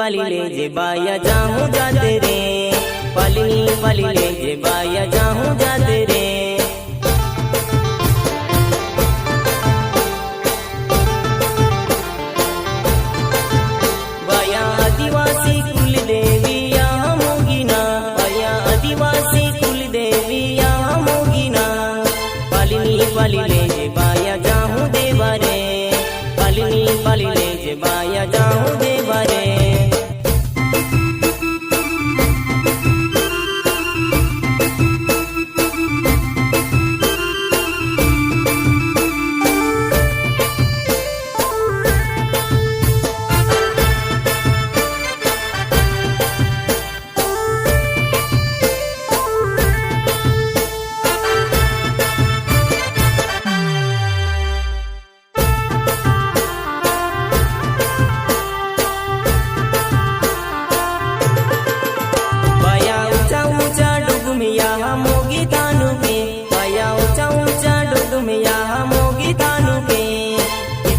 पाली ले जे बाया जाऊं जाते रे, पलनी पाली ले जे बाया जाऊं जाते रे। बाया आदिवासी कुल देवी यहाँ मोगिना, बाया आदिवासी कुल देवी यहाँ मोगिना। पलनी पाली ले जे बाया जाऊं देवा रे, पलनी पाली ले जे बाया जाऊं देवा रे।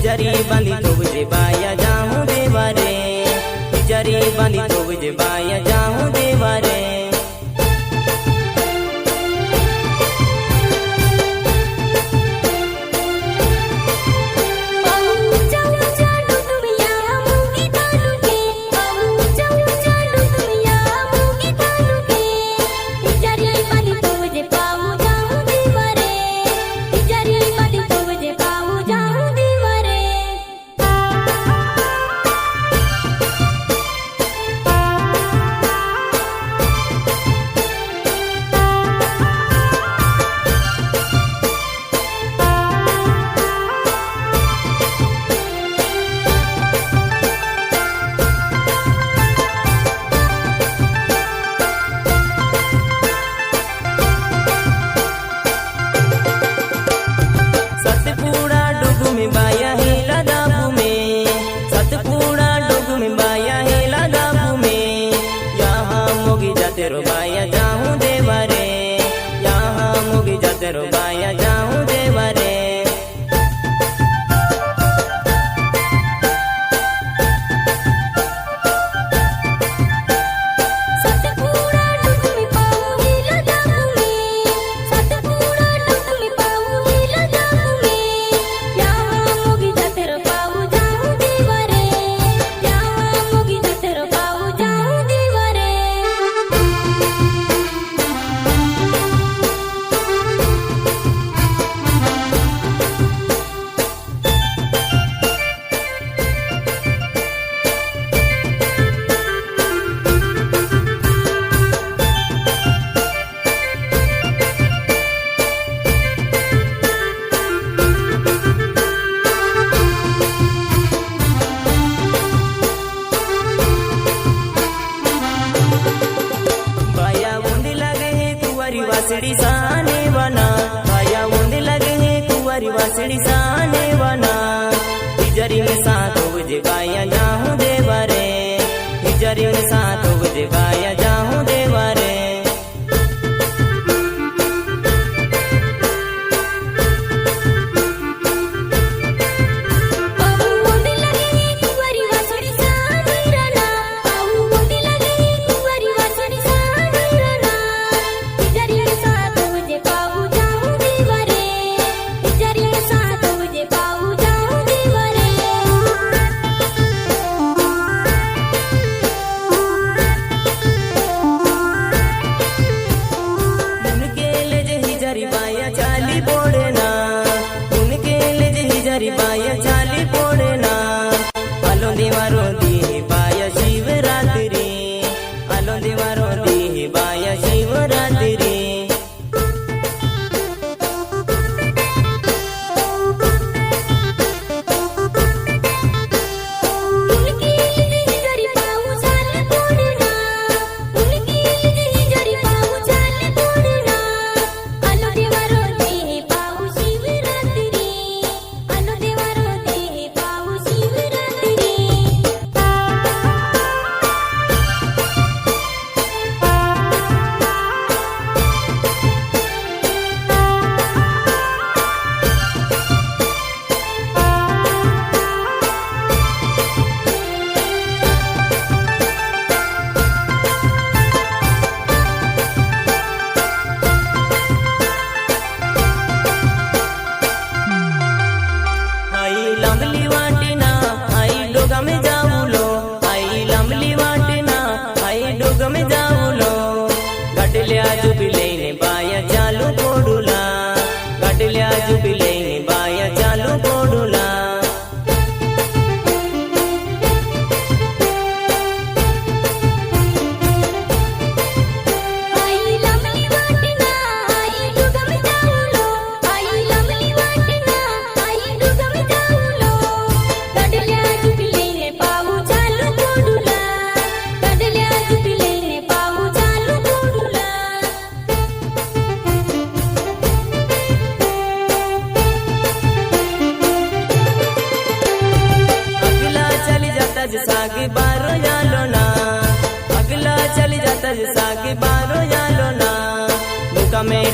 जरी बंदी तो बुझे बाया जाऊं देवा रे, जरी बंदी तो बुझे बाया जाऊं देवा रे। तेरो बाया जाऊं देवा रे, यहाँ मुगी जा तेरो बाया जाऊं देवा रे। वासड़ी साने बना, बाया ऊंधे लगे हैं कुंवारी वासड़ी साने बना। हिजरी में साथ हो बजे बाया जाऊं देवा रे, हिजरी में साथ हो बजे बाया जाऊं देवा रे।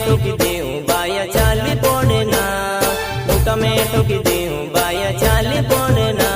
ठोकी देऊं बाया चाल पड़ना, मुका में ठोकी देऊं बाया चाल पड़ना।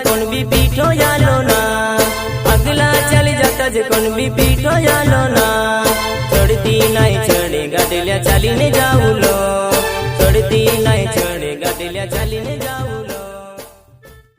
कौन भी पीठो जालो ना, अगला चली जाता जे कौन भी पीठो जालो ना। चढ़ती नहीं चढ़े गाड़िया चाली ने जाऊलो, चढ़ती नहीं चढ़े गाड़िया चाली ने